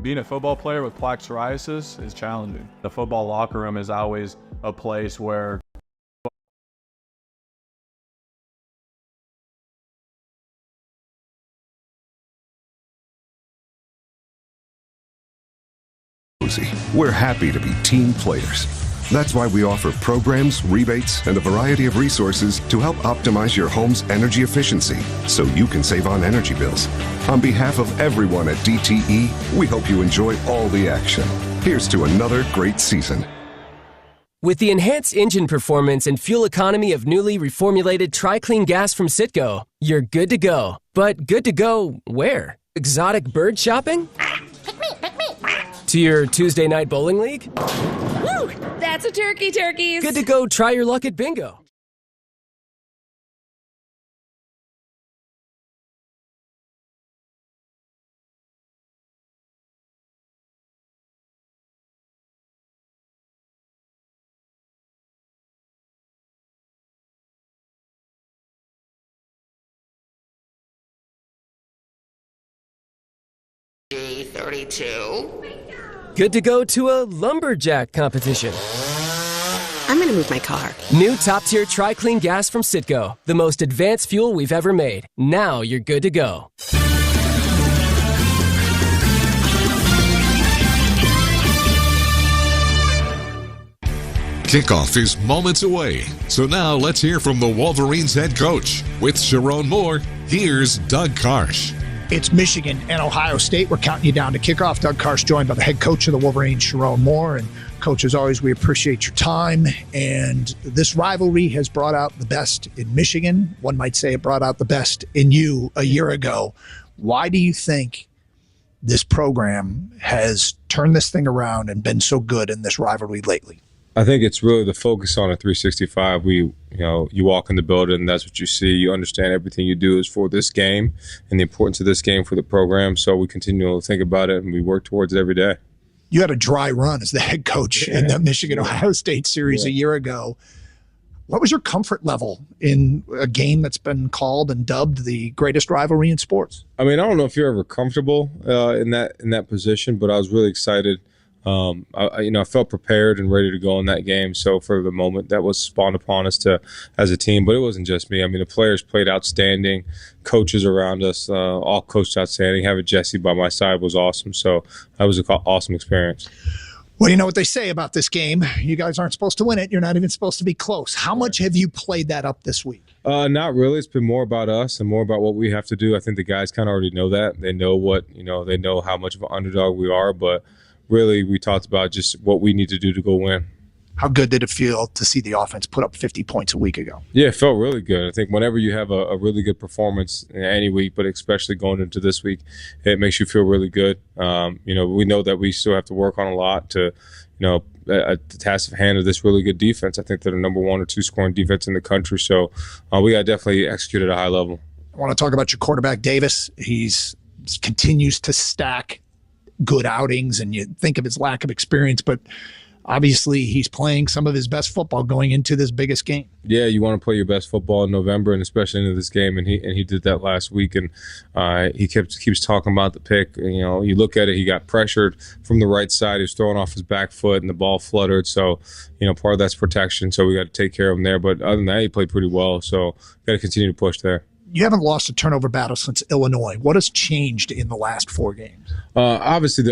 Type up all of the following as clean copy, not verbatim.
Being a football player with plaque psoriasis is challenging. The football locker room is always a place where we're happy to be team players. That's why we offer programs, rebates, and a variety of resources to help optimize your home's energy efficiency so you can save on energy bills. On behalf of everyone at DTE, we hope you enjoy all the action. Here's to another great season. With the enhanced engine performance and fuel economy of newly reformulated Tri-Clean gas from Citgo, you're good to go. But good to go where? Exotic bird shopping? Pick me. To your Tuesday night bowling league? Woo! That's a turkeys. Good to go try your luck at bingo. G32. Good to go to a lumberjack competition. I'm going to move my car. New top-tier Tri-Clean gas from Citgo. The most advanced fuel we've ever made. Now you're good to go. Kickoff is moments away. So now let's hear from the Wolverines head coach. With Sharon Moore, here's Doug Karsh. It's Michigan and Ohio State. We're counting you down to kickoff. Doug Karsh joined by the head coach of the Wolverines, Sharon Moore. And coach, as always, we appreciate your time. And this rivalry has brought out the best in Michigan. One might say it brought out the best in you a year ago. Why do you think this program has turned this thing around and been so good in this rivalry lately? I think it's really the focus on a 365. You walk in the building, that's what you see. You understand everything you do is for this game and the importance of this game for the program. So we continue to think about it and we work towards it every day. You had a dry run as the head coach in the Michigan-Ohio State series a year ago. What was your comfort level in a game that's been called and dubbed the greatest rivalry in sports? I mean, I don't know if you're ever comfortable in that position, but I was really excited. I felt prepared and ready to go in that game. So for the moment, that was spawned upon us as a team. But it wasn't just me. I mean, the players played outstanding. Coaches around us all coached outstanding. Having Jesse by my side was awesome. So that was an awesome experience. Well, you know what they say about this game. You guys aren't supposed to win it. You're not even supposed to be close. How much have you played that up this week? Not really. It's been more about us and more about what we have to do. I think the guys kind of already know that. They know they know how much of an underdog we are, but really, we talked about just what we need to do to go win. How good did it feel to see the offense put up 50 points a week ago? Yeah, it felt really good. I think whenever you have a really good performance in any week, but especially going into this week, it makes you feel really good. We know that we still have to work on a lot to, a task of hand of this really good defense. I think they're the number 1 or 2 scoring defense in the country. So we got to definitely execute at a high level. I want to talk about your quarterback, Davis. He continues to stack good outings, and you think of his lack of experience, but obviously he's playing some of his best football going into this biggest game. Yeah, you want to play your best football in November, and especially into this game, and he did that last week, and he keeps talking about the pick. You look at it, he got pressured from the right side. He was throwing off his back foot, and the ball fluttered. So, part of that's protection. So we got to take care of him there. But other than that, he played pretty well. So got to continue to push there. You haven't lost a turnover battle since Illinois. What has changed in the last 4 games? Obviously,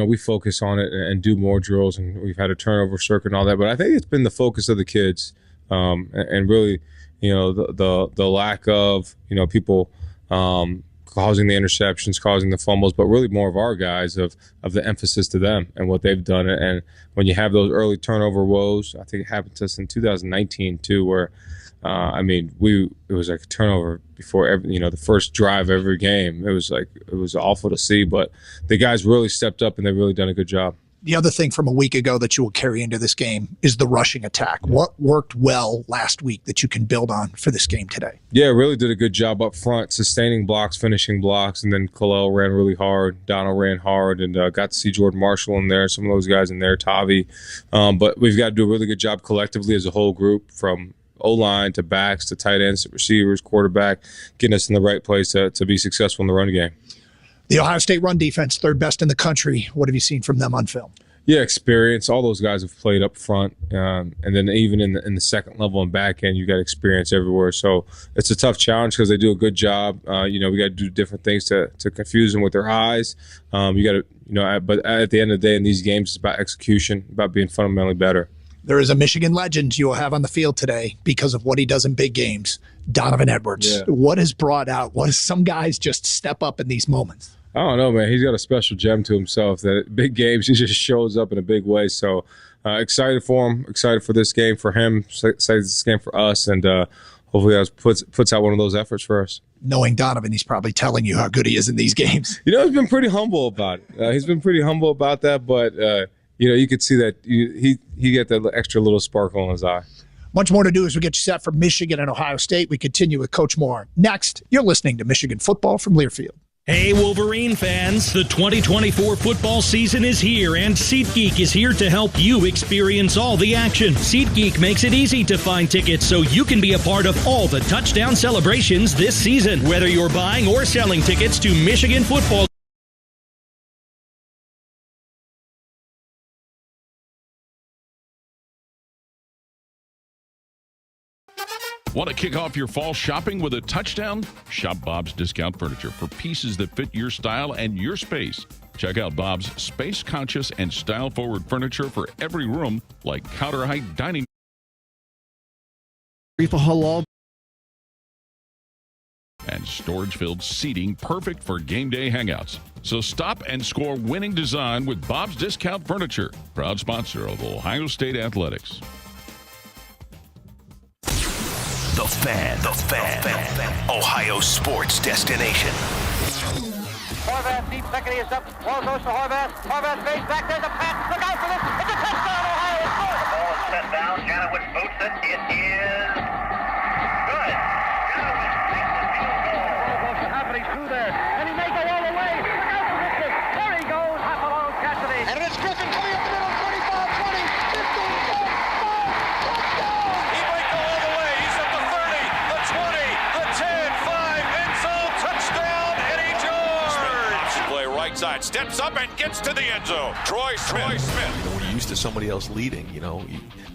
we focus on it and do more drills, and we've had a turnover circuit and all that. But I think it's been the focus of the kids, and really, the lack of people causing the interceptions, causing the fumbles, but really more of our guys of the emphasis to them and what they've done. And when you have those early turnover woes, I think it happened to us in 2019 too, where. It was like a turnover before the first drive of every game. It was awful to see, but the guys really stepped up and they've really done a good job. The other thing from a week ago that you will carry into this game is the rushing attack. What worked well last week that you can build on for this game today? Yeah, really did a good job up front, sustaining blocks, finishing blocks, and then Khalil ran really hard. Donald ran hard, and got to see Jordan Marshall in there, some of those guys in there, Tavi. But we've got to do a really good job collectively as a whole group, from O-line to backs to tight ends to receivers, quarterback, getting us in the right place to be successful in the run game. The Ohio State run defense, third best in the country. What have you seen from them on film? Yeah, experience. All those guys have played up front, and then even in the second level and back end, you got experience everywhere. So it's a tough challenge because they do a good job. We got to do different things to confuse them with their eyes. You got to, but at the end of the day, in these games, it's about execution, about being fundamentally better. There is a Michigan legend you will have on the field today because of what he does in big games, Donovan Edwards. Yeah. What has brought out? What does some guys just step up in these moments? I don't know, man. He's got a special gem to himself that at big games, he just shows up in a big way. So excited for him, excited for this game for him, excited for this game for us, and hopefully that puts out one of those efforts for us. Knowing Donovan, he's probably telling you how good he is in these games. He's been pretty humble about it. He's been pretty humble about that, but you could see that he get that extra little sparkle in his eye. Much more to do as we get you set for Michigan and Ohio State. We continue with Coach Moore. Next, you're listening to Michigan Football from Learfield. Hey, Wolverine fans, the 2024 football season is here, and SeatGeek is here to help you experience all the action. SeatGeek makes it easy to find tickets so you can be a part of all the touchdown celebrations this season. Whether you're buying or selling tickets to Michigan football, Want to kick off your fall shopping with a touchdown? Shop Bob's Discount Furniture for pieces that fit your style and your space. Check out Bob's space-conscious and style-forward furniture for every room, like counter-height dining halal and storage-filled seating perfect for game day hangouts. So stop and score winning design with Bob's Discount Furniture, proud sponsor of Ohio State Athletics. The Fan. Ohio sports destination. Horvath, deep second, he is up. Ball goes to Horvath. Horvath fades back. There's a pass. Look out for this. It's a touchdown, Ohio. Scores. The ball is set down. Janowitz boots it. It is good. Janowitz makes the field goal. Ball goes to Hafford. He's through there. And he may go all the way. Look out for this. There he goes. Half along Cassidy. And it's Griffin coming up the middle. 25, 20, 15, 10, 5. Touchdown. He might go all the way. He's at the 30, the 20, the 10, 5, end zone. Touchdown, Eddie George. Smith play right side, steps up and gets to the end zone. Troy Smith. When you're used to somebody else leading,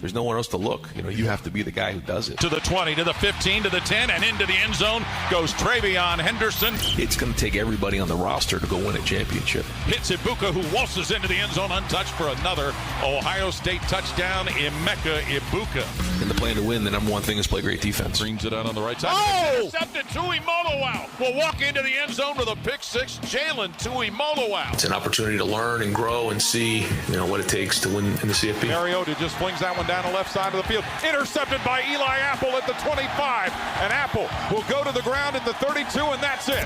there's no one else to look. You have to be the guy who does it. To the 20, to the 15, to the 10, and into the end zone goes Travion Henderson. It's going to take everybody on the roster to go win a championship. Hits Ibuka, who waltzes into the end zone untouched for another Ohio State touchdown. Emeka Ibuka. And the plan to win, the number one thing is play great defense. Brings it out on the right side. Oh! Intercepted. Tuimoloau will walk into the end zone with a pick six. Jalen Tuimoloau. It's an opportunity to learn and grow and see, what it takes to win in the CFP. Mariota just flings that one down the left side of the field. Intercepted by Eli Apple at the 25. And Apple will go to the ground at the 32, and that's it.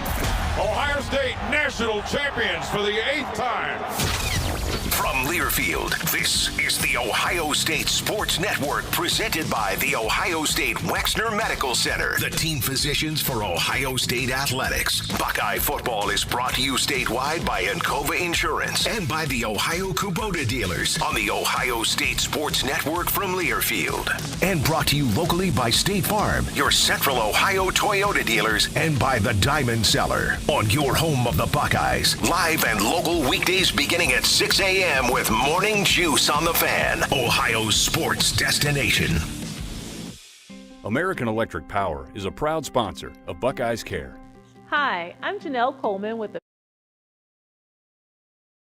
Ohio State national champions for the 8th time. From Learfield, this is the Ohio State Sports Network, presented by the Ohio State Wexner Medical Center, the team physicians for Ohio State Athletics. Buckeye football is brought to you statewide by Encova Insurance and by the Ohio Kubota dealers on the Ohio State Sports Network from Learfield. And brought to you locally by State Farm, your Central Ohio Toyota dealers, and by the Diamond Cellar on your home of the Buckeyes. Live and local weekdays beginning at 6 a.m. with Morning Juice on the Fan, Ohio's sports destination. American Electric Power is a proud sponsor of Buckeyes Care. Hi, I'm Janelle Coleman with the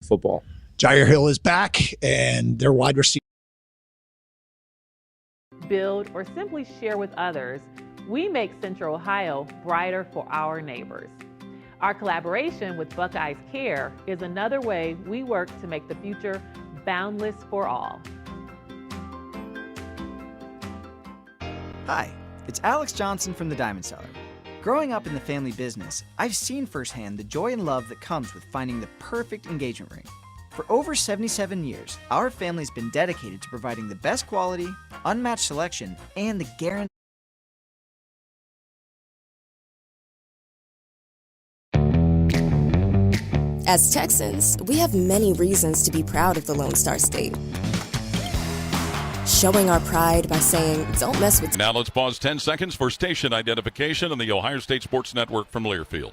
Football. Jair Hill is back, and their wide receiver. Build or simply share with others. We make Central Ohio brighter for our neighbors. Our collaboration with Buckeyes Care is another way we work to make the future boundless for all. Hi, it's Alex Johnson from the Diamond Cellar. Growing up in the family business, I've seen firsthand the joy and love that comes with finding the perfect engagement ring. For over 77 years, our family's been dedicated to providing the best quality, unmatched selection, and the guarantee. As Texans, we have many reasons to be proud of the Lone Star State. Showing our pride by saying, don't mess with... Now let's pause 10 seconds for station identification on the Ohio State Sports Network from Learfield.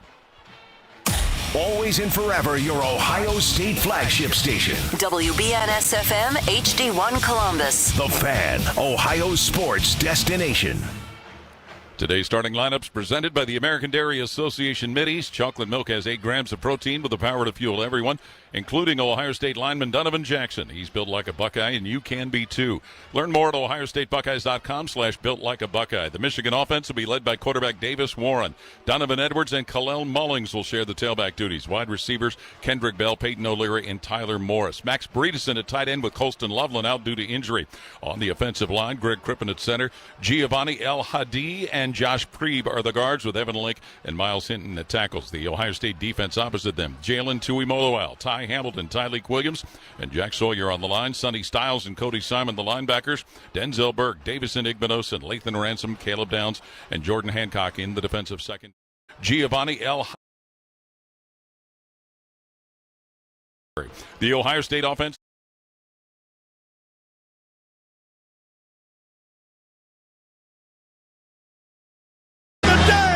Always and forever your Ohio State flagship station. WBNS-FM HD1 Columbus. The Fan, Ohio sports destination. Today's starting lineups presented by the American Dairy Association Middies. Chocolate milk has 8 grams of protein with the power to fuel everyone, including Ohio State lineman Donovan Jackson. He's built like a Buckeye, and you can be too. Learn more at ohiostatebuckeyes.com/built-like-a-Buckeye. The Michigan offense will be led by quarterback Davis Warren. Donovan Edwards and Kalel Mullings will share the tailback duties. Wide receivers Kendrick Bell, Peyton O'Leary, and Tyler Morris. Max Bredeson at tight end with Colston Loveland out due to injury. On the offensive line, Greg Crippen at center. Giovanni El Hadi and Josh Preeb are the guards with Evan Link and Miles Hinton at tackles. The Ohio State defense opposite them. Jalen Tuimoloau, Ty Hamilton, Tyleek Williams, and Jack Sawyer on the line. Sonny Styles and Cody Simon, the linebackers. Denzel Burke, Davison Igbenos, and Lathan Ransom, Caleb Downs, and Jordan Hancock in the defensive second. Giovanni El Hadi. The Ohio State offense.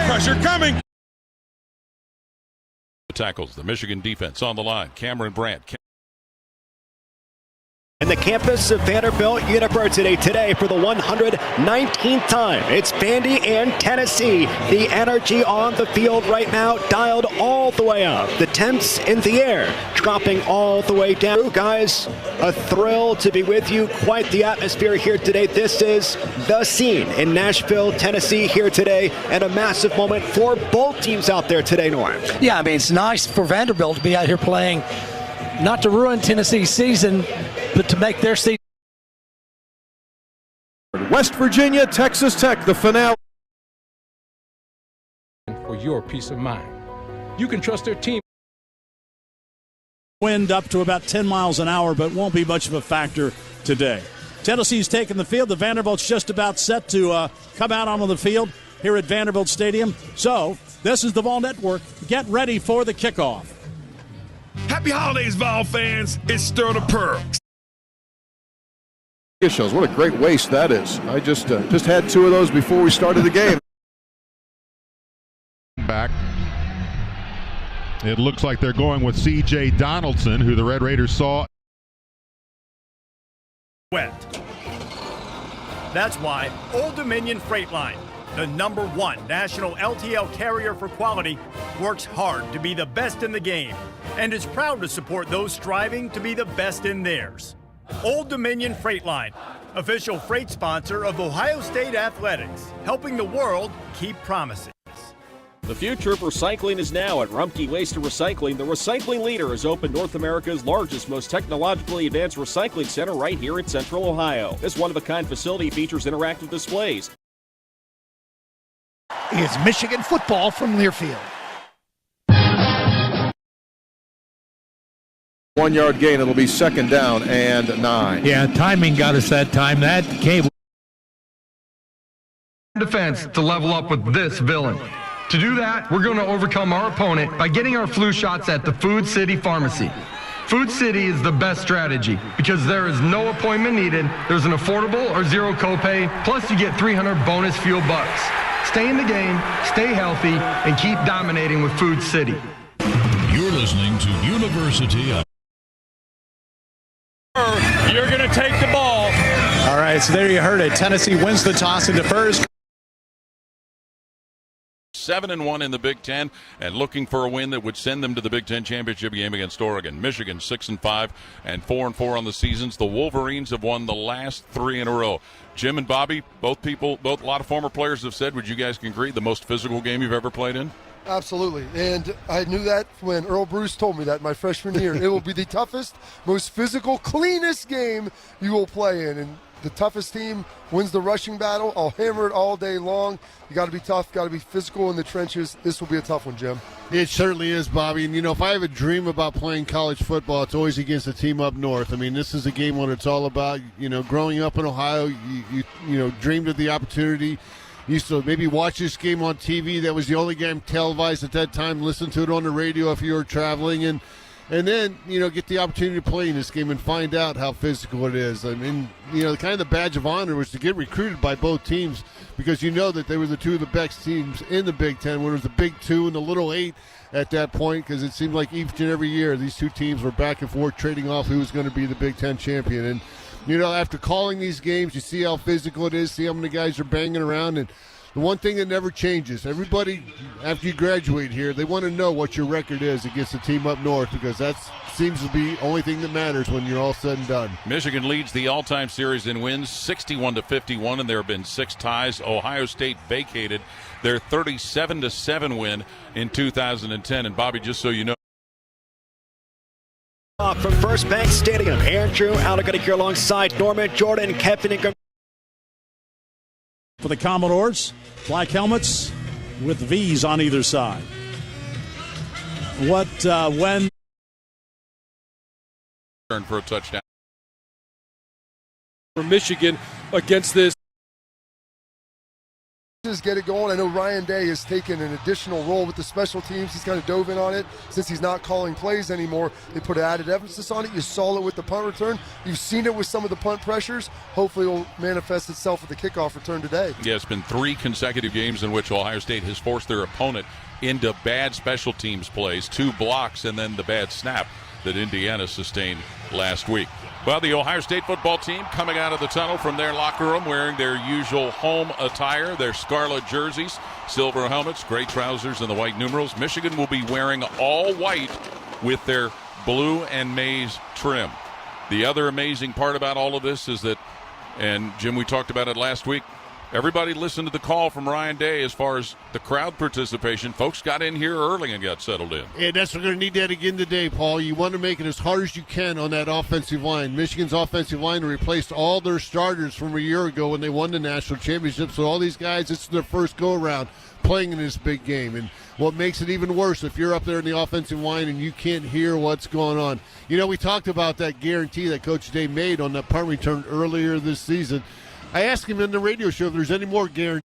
Pressure coming. Tackles. The Michigan defense on the line. Cameron Brandt. In the campus of Vanderbilt University today for the 119th time. It's Vandy and Tennessee. The energy on the field right now dialed all the way up. The temps in the air dropping all the way down. Guys, a thrill to be with you. Quite the atmosphere here today. This is the scene in Nashville, Tennessee here today, and a massive moment for both teams out there today, Norm. Yeah, I mean, it's nice for Vanderbilt to be out here playing, not to ruin Tennessee's season, but to make their season. West Virginia, Texas Tech, the finale. For your peace of mind, you can trust their team. Wind up to about 10 miles an hour, but won't be much of a factor today. Tennessee's taking the field. The Vanderbilt's just about set to come out onto the field here at Vanderbilt Stadium. So this is the Vol Network. Get ready for the kickoff. Happy holidays, Vol fans. It's Stir the Pearl. Shows. What a great waste that is. I just had 2 of those before we started the game. Back. It looks like they're going with C.J. Donaldson, who the Red Raiders saw. Wet. That's why Old Dominion Freight Line, the #1 national LTL carrier for quality, works hard to be the best in the game and is proud to support those striving to be the best in theirs. Old Dominion Freight Line, official freight sponsor of Ohio State Athletics, helping the world keep promises. The future of recycling is now at Rumpke Waste and Recycling. The recycling leader has opened North America's largest, most technologically advanced recycling center right here in Central Ohio. This one-of-a-kind facility features interactive displays. Is Michigan football from Learfield. 1-yard gain. It'll be 2nd down and 9. Yeah, timing got us that time. That came. Defense to level up with this villain. To do that, we're going to overcome our opponent by getting our flu shots at the Food City Pharmacy. Food City is the best strategy because there is no appointment needed, there's an affordable or zero copay, plus you get 300 bonus fuel bucks. Stay in the game, stay healthy, and keep dominating with Food City. You're listening to University of... You're going to take the ball. All right, so there you heard it. Tennessee wins the toss and defers. 7-1 in the Big Ten and looking for a win that would send them to the Big Ten championship game against Oregon. Michigan 6-5 and 4-4 on the seasons. The Wolverines have won the last 3 in a row. Jim and Bobby, both a lot of former players have said, would you guys agree, the most physical game you've ever played in? Absolutely, and I knew that when Earl Bruce told me that my freshman year. It will be the toughest, most physical, cleanest game you will play in, and the toughest team wins the rushing battle. I'll hammer it all day long. You got to be tough, got to be physical in the trenches. This will be a tough one, Jim. It certainly is, Bobby. And, if I have a dream about playing college football, it's always against a team up north. I mean, this is a game when it's all about, growing up in Ohio, you dreamed of the opportunity. Used to maybe watch this game on TV. That was the only game televised at that time. Listen to it on the radio if you were traveling. And and then, get the opportunity to play in this game and find out how physical it is. I mean, kind of the badge of honor was to get recruited by both teams because that they were the two of the best teams in the Big Ten, when it was the Big Two and the Little Eight at that point, because it seemed like each and every year these two teams were back and forth trading off who was going to be the Big Ten champion. And, after calling these games, you see how physical it is, see how many guys are banging around, and the one thing that never changes, everybody, after you graduate here, they want to know what your record is against the team up north, because that seems to be the only thing that matters when you're all said and done. Michigan leads the all-time series in wins, 61-51, and there have been 6 ties. Ohio State vacated their 37-7 win in 2010. And, Bobby, just so you know, from First Bank Stadium, Andrew Allegany here alongside Norman, Jordan, Kevin, and for the Commodores, black helmets with V's on either side. When for a touchdown for Michigan against this. Just get it going. I know Ryan Day has taken an additional role with the special teams. He's kind of dove in on it. Since he's not calling plays anymore, they put added emphasis on it. You saw it with the punt return. You've seen it with some of the punt pressures. Hopefully it will manifest itself with the kickoff return today. Yeah, it's been 3 consecutive games in which Ohio State has forced their opponent into bad special teams plays, 2 blocks, and then the bad snap that Indiana sustained last week. Well, the Ohio State football team coming out of the tunnel from their locker room wearing their usual home attire, their scarlet jerseys, silver helmets, gray trousers, and the white numerals. Michigan will be wearing all white with their blue and maize trim. The other amazing part about all of this is that, and Jim, we talked about it last week, everybody listened to the call from Ryan Day as far as the crowd participation. Folks got in here early and got settled in. Yeah, that's what we're going to need that again today, Paul. You want to make it as hard as you can on that offensive line. Michigan's offensive line replaced all their starters from a year ago when they won the national championship. So all these guys, it's their first go-around playing in this big game. And what makes it even worse, if you're up there in the offensive line and you can't hear what's going on. We talked about that guarantee that Coach Day made on that punt return earlier this season. I asked him in the radio show if there's any more guarantee.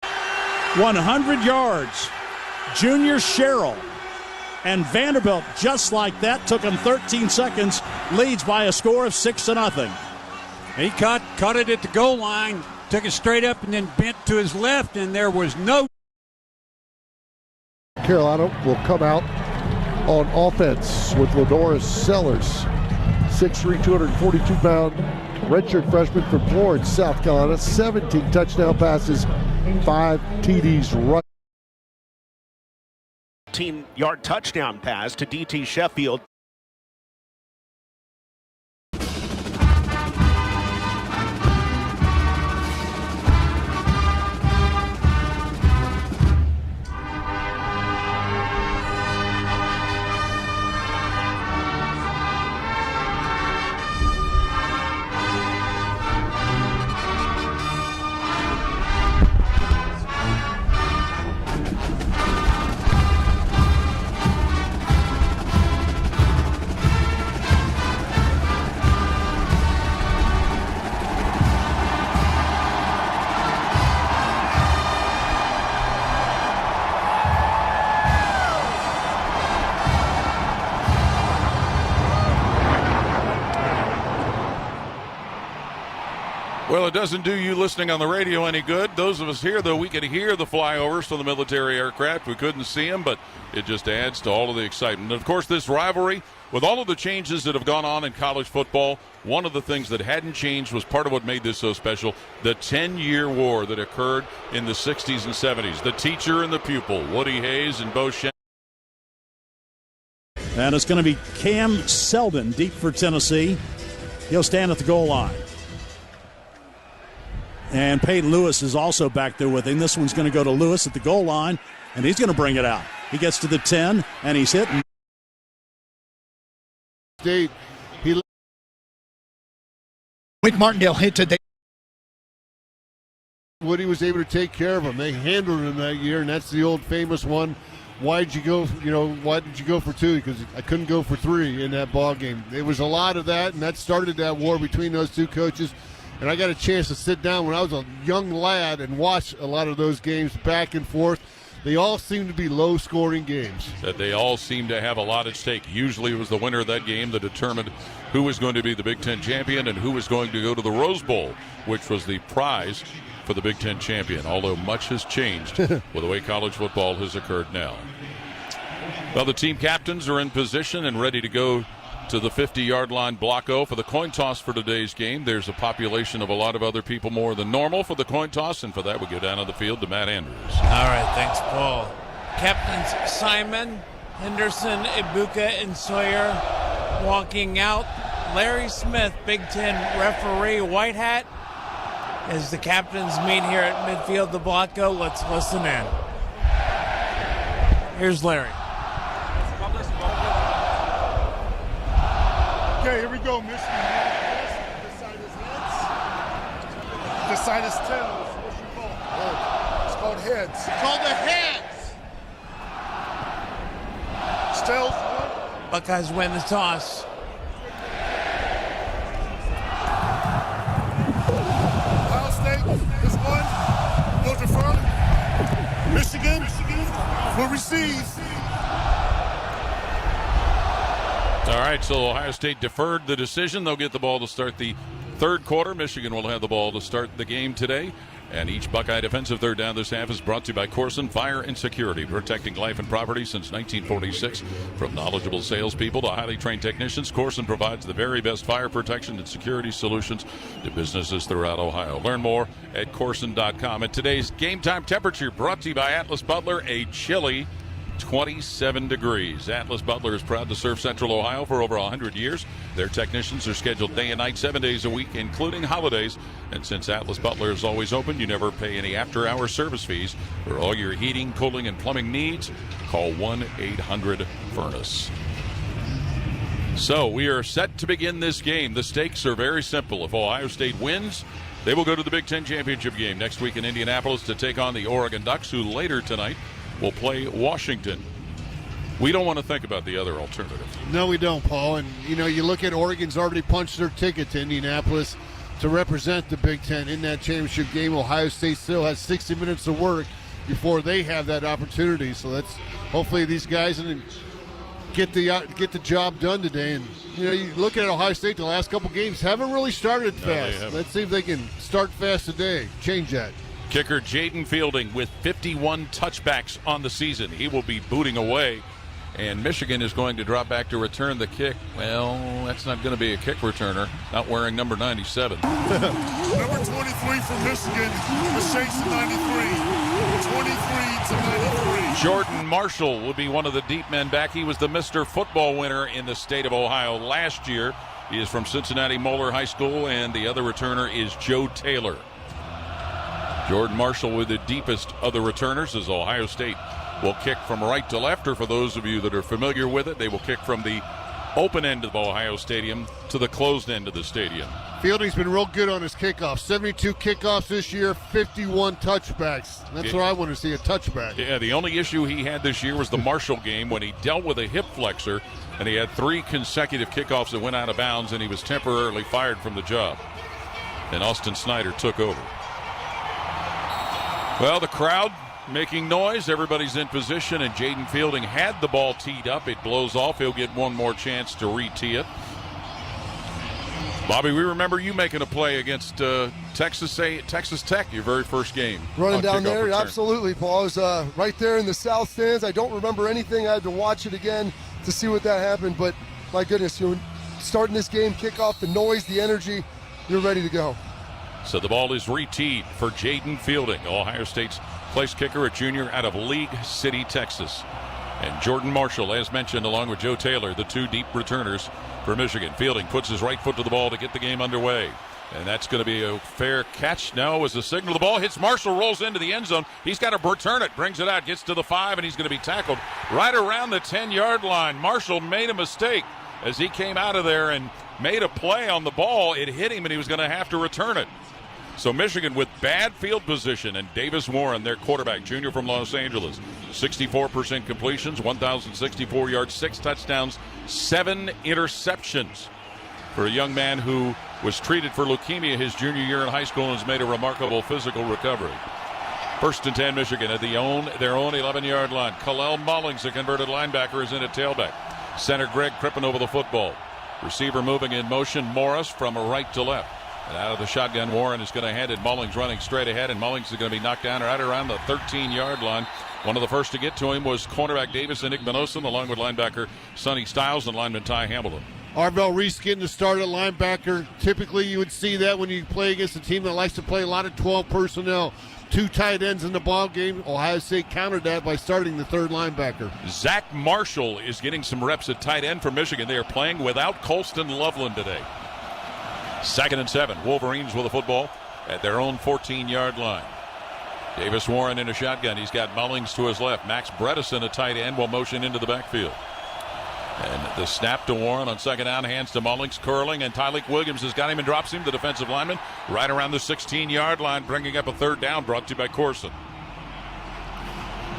"100 yards, Junior Sherrill, and Vanderbilt, just like that, took him 13 seconds, leads by a score of 6-0. He caught it at the goal line, took it straight up, and then bent to his left, and there was no. Carolina will come out on offense with Lodoris Sellers, 6'3", 242-pound redshirt freshman from Florence, South Carolina, 17 touchdown passes, 5 TDs right. 15-yard touchdown pass to DT Sheffield. Well, it doesn't do you listening on the radio any good. Those of us here, though, we could hear the flyovers from the military aircraft. We couldn't see them, but it just adds to all of the excitement. And, of course, this rivalry, with all of the changes that have gone on in college football, one of the things that hadn't changed was part of what made this so special, the 10-year war that occurred in the 60s and 70s. The teacher and the pupil, Woody Hayes and Bo Shen. And it's going to be Cam Selden deep for Tennessee. He'll stand at the goal line. And Peyton Lewis is also back there with him. This one's going to go to Lewis at the goal line, and he's going to bring it out. He gets to the 10, and he's hitting. Wink Martindale hit today. Woody was able to take care of him. They handled him that year, and that's the old famous one. Why did you go for 2? Because I couldn't go for 3 in that ball game. There was a lot of that, and that started that war between those two coaches. And I got a chance to sit down when I was a young lad and watch a lot of those games back and forth. They all seem to be low-scoring games. That they all seem to have a lot at stake. Usually it was the winner of that game that determined who was going to be the Big Ten champion and who was going to go to the Rose Bowl, which was the prize for the Big Ten champion, although much has changed with the way college football has occurred now. Well, the team captains are in position and ready to go to the 50-yard line block O for the coin toss for today's game. There's a population of a lot of other people more than normal for the coin toss, and for that we go down on the field to Matt Andrews. All right, thanks, Paul. Captains Simon, Henderson, Ibuka, and Sawyer walking out. Larry Smith, Big Ten referee, white hat. As the captains meet here at midfield, the block O, let's listen in. Here's Larry. Okay, here we go, Michigan. This side is heads. This side is tails. What's your call? It's called heads. It's called the heads. It's tails. Buckeyes win the toss. Ohio State is one. Will defer. Michigan will receive. All right, so Ohio State deferred the decision. They'll get the ball to start the third quarter. Michigan will have the ball to start the game today. And each Buckeye defensive third down this half is brought to you by Corson Fire and Security, protecting life and property since 1946. From knowledgeable salespeople to highly trained technicians, Corson provides the very best fire protection and security solutions to businesses throughout Ohio. Learn more at Corson.com. And today's game time temperature brought to you by Atlas Butler, a chilly 27 degrees. Atlas Butler is proud to serve Central Ohio for over 100 years. Their technicians are scheduled day and night, 7 days a week, including holidays. And since Atlas Butler is always open, you never pay any after-hour service fees. For all your heating, cooling, and plumbing needs, call 1-800-FURNACE. So we are set to begin this game. The stakes are very simple. If Ohio State wins, they will go to the Big Ten championship game next week in Indianapolis to take on the Oregon Ducks, who later tonight will play Washington. We don't want to think about the other alternative. No, we don't, Paul. And, you look at Oregon's already punched their ticket to Indianapolis to represent the Big Ten in that championship game. Ohio State still has 60 minutes of work before they have that opportunity. So that's hopefully these guys get the job done today. And, you look at Ohio State, the last couple games haven't really started fast. Let's see if they can start fast today. Change that. Kicker Jaden Fielding with 51 touchbacks on the season. He will be booting away, and Michigan is going to drop back to return the kick. Well, that's not going to be a kick returner, not wearing number 97. Number 23 for Michigan, mistakes to 93. 23 to 93. Jordan Marshall will be one of the deep men back. He was the Mr. Football winner in the state of Ohio last year. He is from Cincinnati Moeller High School, and the other returner is Joe Taylor. Jordan Marshall with the deepest of the returners, as Ohio State will kick from right to left, or for those of you that are familiar with it, they will kick from the open end of Ohio Stadium to the closed end of the stadium. Fielding's been real good on his kickoffs. 72 kickoffs this year, 51 touchbacks. That's what I want to see, a touchback. Yeah, the only issue he had this year was the Marshall game when he dealt with a hip flexor, and he had 3 consecutive kickoffs that went out of bounds, and he was temporarily fired from the job. And Austin Snyder took over. Well, the crowd making noise. Everybody's in position, and Jaden Fielding had the ball teed up. It blows off. He'll get one more chance to re-tee it. Bobby, we remember you making a play against Texas Tech, your very first game. Running down there, absolutely, Paul. I was right there in the south stands. I don't remember anything. I had to watch it again to see what that happened, but my goodness, starting this game, kickoff, the noise, the energy, you're ready to go. So the ball is re-teed for Jaden Fielding, Ohio State's place kicker, a junior out of League City, Texas. And Jordan Marshall, as mentioned, along with Joe Taylor, the 2 deep returners for Michigan. Fielding puts his right foot to the ball to get the game underway. And that's going to be a fair catch. Now as a signal, the ball hits Marshall, rolls into the end zone. He's got to return it, brings it out, gets to the 5, and he's going to be tackled right around the 10-yard line. Marshall made a mistake as he came out of there and made a play on the ball. It hit him, and he was going to have to return it. So Michigan with bad field position, and Davis Warren, their quarterback, junior from Los Angeles, 64% completions, 1,064 yards, 6 touchdowns, 7 interceptions. for a young man who was treated for leukemia his junior year in high school and has made a remarkable physical recovery. 1st and 10 Michigan at their own 11-yard line. Kalel Mullings, a converted linebacker, is in at tailback. Center Greg Crippen over the football. Receiver moving in motion. Morris from right to left. And out of the shotgun, Warren is going to hand it. Mullings running straight ahead, and Mullings is going to be knocked down right around the 13-yard line. One of the first to get to him was cornerback Davis Igbenogson, along with linebacker Sonny Stiles and lineman Ty Hamilton. Arvell Reese getting the start at linebacker. Typically, you would see that when you play against a team that likes to play a lot of 12 personnel. 2 tight ends in the ball game. Ohio State countered that by starting the 3rd linebacker. Zach Marshall is getting some reps at tight end for Michigan. They are playing without Colston Loveland today. 2nd and 7. Wolverines with the football at their own 14-yard line. Davis Warren in a shotgun. He's got Mullings to his left. Max Bredesen, a tight end, will motion into the backfield. And the snap to Warren on 2nd down, hands to Mullings, curling, and Tyleek Williams has got him and drops him, the defensive lineman, right around the 16-yard line, bringing up a 3rd down, brought to you by Corson.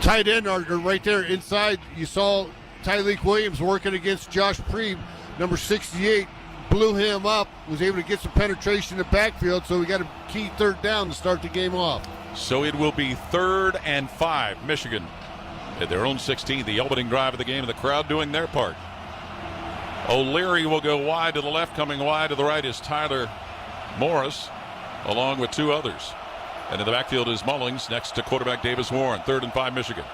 Tight end are right there inside. You saw Tyleek Williams working against Josh Preeb, number 68, blew him up, was able to get some penetration in the backfield, so we got a key 3rd down to start the game off. So it will be 3rd and 5, Michigan at their own 16, the opening drive of the game, and the crowd doing their part. O'Leary will go wide to the left. Coming wide to the right is Tyler Morris, along with 2 others. And in the backfield is Mullings next to quarterback Davis Warren. 3rd and 5 Michigan.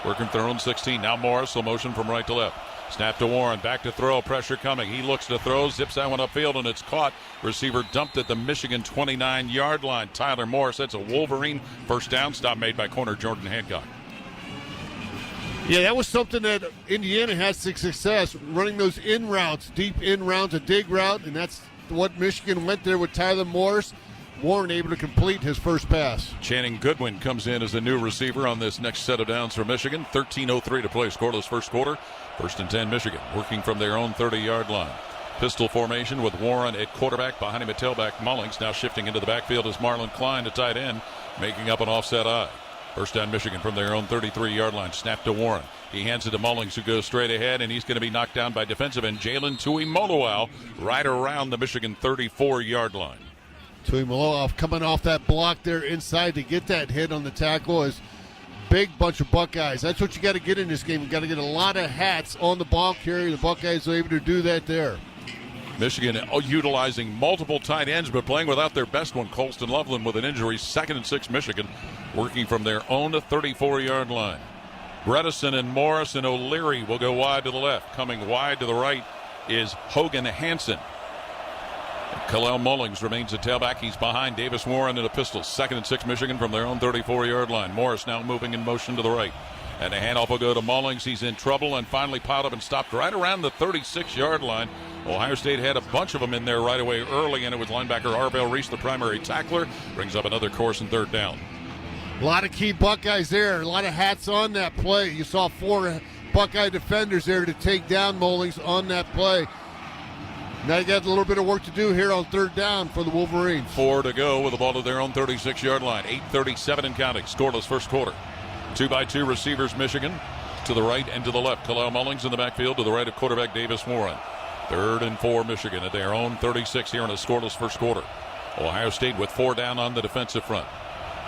Working with their own 16. Now Morris will motion from right to left. Snap to Warren. Back to throw. Pressure coming. He looks to throw. Zips that one upfield, and it's caught. Receiver dumped at the Michigan 29-yard line. Tyler Morris. That's a Wolverine 1st down. Stop made by corner Jordan Hancock. Yeah, that was something that Indiana had success, running those in routes, deep in routes, a dig route, and that's what Michigan went there with Tyler Morris. Warren able to complete his first pass. Channing Goodwin comes in as the new receiver on this next set of downs for Michigan. 13:03 to play, scoreless first quarter. 1st and 10 Michigan, working from their own 30-yard line. Pistol formation with Warren at quarterback, behind him at tailback Mullings. Now shifting into the backfield is Marlon Klein, the tight end, making up an offset eye. 1st down Michigan from their own 33-yard line. Snap to Warren. He hands it to Mullings, who goes straight ahead, and he's going to be knocked down by defensive end Jalen Tuimoloau right around the Michigan 34-yard line. Tuimoloau coming off that block there inside to get that hit on the tackle is big bunch of Buckeyes. That's what you got to get in this game. You got to get a lot of hats on the ball carrier. The Buckeyes are able to do that there. Michigan utilizing multiple tight ends, but playing without their best one, Colston Loveland, with an injury. 2nd and 6 Michigan, working from their own 34-yard line. Bredesen and Morris and O'Leary will go wide to the left. Coming wide to the right is Hogan Hansen. Kalel Mullings remains at tailback. He's behind Davis Warren in a pistol. 2nd and 6 Michigan from their own 34-yard line. Morris now moving in motion to the right. And the handoff will go to Mullings. He's in trouble and finally piled up and stopped right around the 36-yard line. Ohio State had a bunch of them in there right away early, and it was linebacker Arvell Reese, the primary tackler. Brings up another course and 3rd down. A lot of key Buckeyes there. A lot of hats on that play. You saw 4 Buckeye defenders there to take down Mullings on that play. Now you got a little bit of work to do here on 3rd down for the Wolverines. 4 to go with the ball to their own 36-yard line. 8:37 and counting. Scoreless first quarter. 2-by-2 receivers, Michigan. To the right and to the left. Kalel Mullings in the backfield to the right of quarterback Davis Warren. 3rd and 4 Michigan at their own 36 here in a scoreless first quarter. Ohio State with 4 down on the defensive front.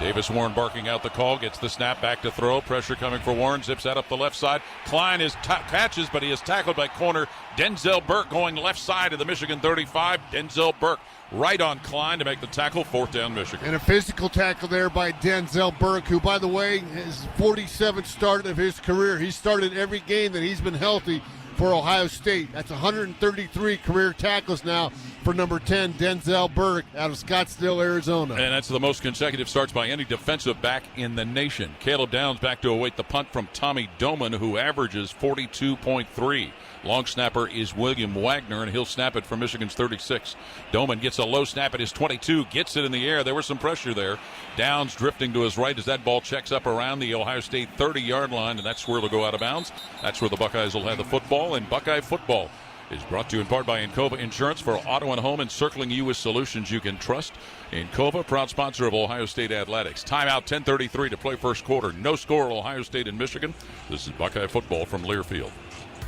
Davis Warren barking out the call, gets the snap back to throw. Pressure coming for Warren, zips that up the left side. Klein catches, but he is tackled by corner Denzel Burke going left side of the Michigan 35. Denzel Burke right on Klein to make the tackle. 4th down Michigan. And a physical tackle there by Denzel Burke, who, by the way, his 47th start of his career. He started every game that he's been healthy for Ohio State. That's 133 career tackles now for number 10, Denzel Burke, out of Scottsdale, Arizona. And that's the most consecutive starts by any defensive back in the nation. Caleb Downs back to await the punt from Tommy Doman, who averages 42.3. Long snapper is William Wagner, and he'll snap it from Michigan's 36. Doman gets a low snap at his 22, gets it in the air. There was some pressure there. Downs drifting to his right as that ball checks up around the Ohio State 30-yard line, and that's where it'll go out of bounds. That's where the Buckeyes will have the football, and Buckeye football is brought to you in part by Encova Insurance for auto and home, encircling you with solutions you can trust. Encova, proud sponsor of Ohio State Athletics. Timeout, 10:33 to play first quarter. No score, Ohio State and Michigan. This is Buckeye football from Learfield.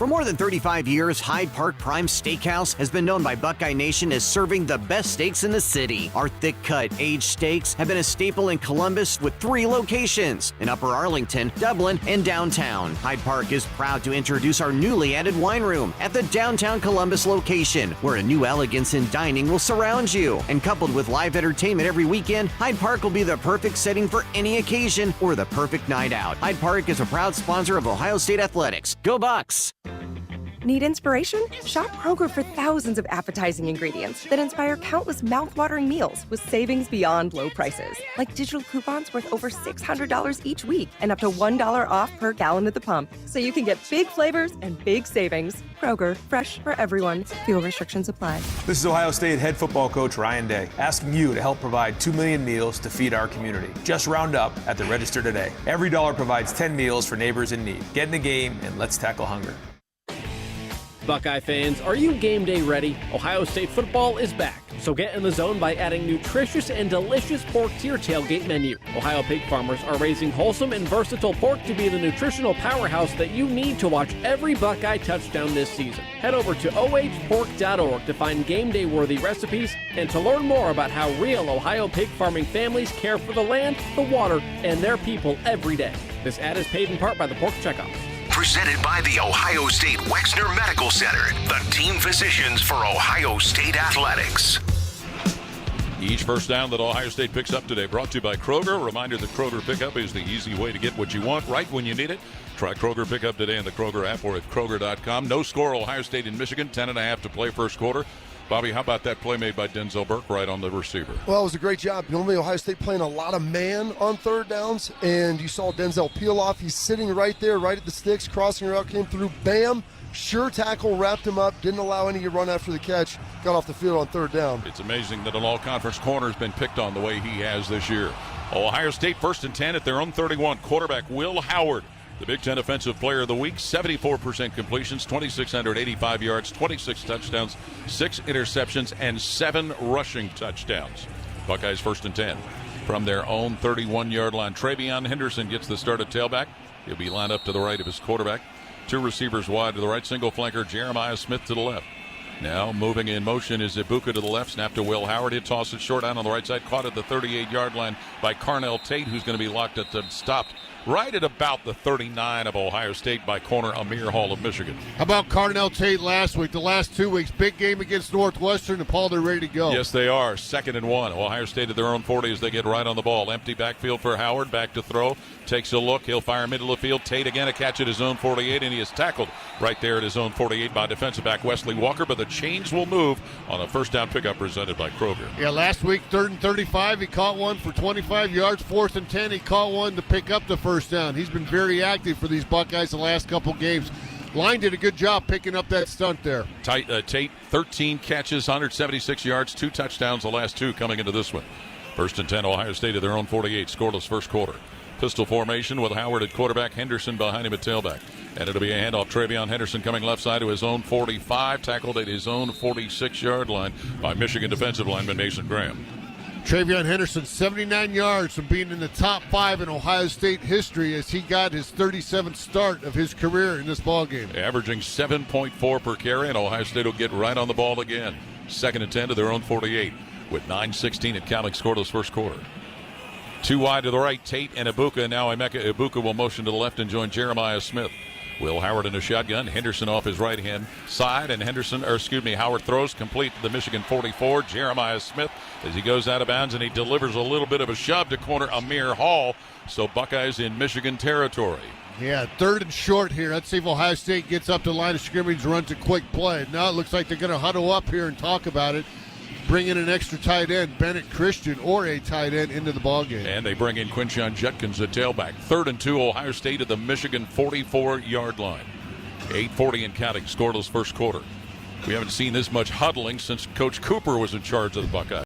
For more than 35 years, Hyde Park Prime Steakhouse has been known by Buckeye Nation as serving the best steaks in the city. Our thick-cut, aged steaks have been a staple in Columbus with 3 locations, in Upper Arlington, Dublin, and downtown. Hyde Park is proud to introduce our newly added wine room at the downtown Columbus location, where a new elegance in dining will surround you. And coupled with live entertainment every weekend, Hyde Park will be the perfect setting for any occasion or the perfect night out. Hyde Park is a proud sponsor of Ohio State Athletics. Go Bucks! Need inspiration? Shop Kroger for thousands of appetizing ingredients that inspire countless mouthwatering meals with savings beyond low prices. Like digital coupons worth over $600 each week and up to $1 off per gallon at the pump. So you can get big flavors and big savings. Kroger, fresh for everyone. Fuel restrictions apply. This is Ohio State head football coach Ryan Day, asking you to help provide 2 million meals to feed our community. Just round up at the register today. Every dollar provides 10 meals for neighbors in need. Get in the game and let's tackle hunger. Buckeye fans, are you game day ready? Ohio State football is back, so get in the zone by adding nutritious and delicious pork to your tailgate menu. Ohio pig farmers are raising wholesome and versatile pork to be the nutritional powerhouse that you need to watch every Buckeye touchdown this season. Head over to ohpork.org to find game day worthy recipes and to learn more about how real Ohio pig farming families care for the land, the water, and their people every day. This ad is paid in part by the Pork Checkoff. Presented by the Ohio State Wexner Medical Center, the team physicians for Ohio State Athletics. Each first down that Ohio State picks up today brought to you by Kroger. A reminder that Kroger Pickup is the easy way to get what you want right when you need it. Try Kroger Pickup today in the Kroger app or at Kroger.com. No score, Ohio State and Michigan, 10.5 to play first quarter. Bobby, how about that play made by Denzel Burke right on the receiver? Well, it was a great job. Normally, Ohio State playing a lot of man on third downs, and you saw Denzel peel off. He's sitting right there, right at the sticks, crossing route, came through, bam, sure tackle, wrapped him up, didn't allow any to run after the catch, got off the field on third down. It's amazing that an all-conference corner has been picked on the way he has this year. Ohio State 1st and 10 at their own 31. Quarterback Will Howard, the Big Ten Offensive Player of the Week, 74% completions, 2,685 yards, 26 touchdowns, 6 interceptions, and 7 rushing touchdowns. Buckeyes 1st and 10 from their own 31-yard line. Travion Henderson gets the start at tailback. He'll be lined up to the right of his quarterback. 2 receivers wide to the right, single flanker Jeremiah Smith to the left. Now moving in motion is Ibuka to the left, snap to Will Howard. He'll toss it short down on the right side, caught at the 38-yard line by Carnell Tate, who's going to be locked at the stopped right at about the 39 of Ohio State by corner Amir Hall of Michigan. How about Carnell Tate last week? The last 2 weeks, big game against Northwestern, and Paul, they're ready to go. Yes, they are. 2nd and 1. Ohio State at their own 40 as they get right on the ball. Empty backfield for Howard, back to throw. Takes a look. He'll fire middle of the field. Tate again, a catch at his own 48, and he is tackled right there at his own 48 by defensive back Wesley Walker, but the chains will move on a first down pickup presented by Kroger. Yeah, last week, 3rd and 35, he caught one for 25 yards. 4th and 10, he caught one to pick up the first down. He's been very active for these Buckeyes the last couple games. Line did a good job picking up that stunt there. Tate, 13 catches, 176 yards, 2 touchdowns, the last 2 coming into this one. 1st and 10, Ohio State at their own 48, scoreless first quarter. Pistol formation with Howard at quarterback, Henderson behind him at tailback. And it'll be a handoff. Travion Henderson coming left side to his own 45, tackled at his own 46-yard line by Michigan defensive lineman Mason Graham. Travion Henderson, 79 yards from being in the top 5 in Ohio State history as he got his 37th start of his career in this ballgame. Averaging 7.4 per carry, and Ohio State will get right on the ball again. 2nd and 10 to their own 48 with 9:16 and counting scoreless first quarter. 2 wide to the right, Tate and Ibuka. Now Emeka Ibuka will motion to the left and join Jeremiah Smith. Will Howard in a shotgun. Henderson off his right-hand side, and Howard throws complete to the Michigan 44. Jeremiah Smith as he goes out of bounds, and he delivers a little bit of a shove to corner Amir Hall. So Buckeyes in Michigan territory. Yeah, 3rd and short here. Let's see if Ohio State gets up to the line of scrimmage, runs a quick play. Now it looks like they're going to huddle up here and talk about it. Bring in an extra tight end, Bennett Christian, or a tight end into the ballgame. And they bring in Quinshon Judkins at tailback. 3rd and 2, Ohio State at the Michigan 44-yard line. 8:40 and counting, scoreless first quarter. We haven't seen this much huddling since Coach Cooper was in charge of the Buckeyes.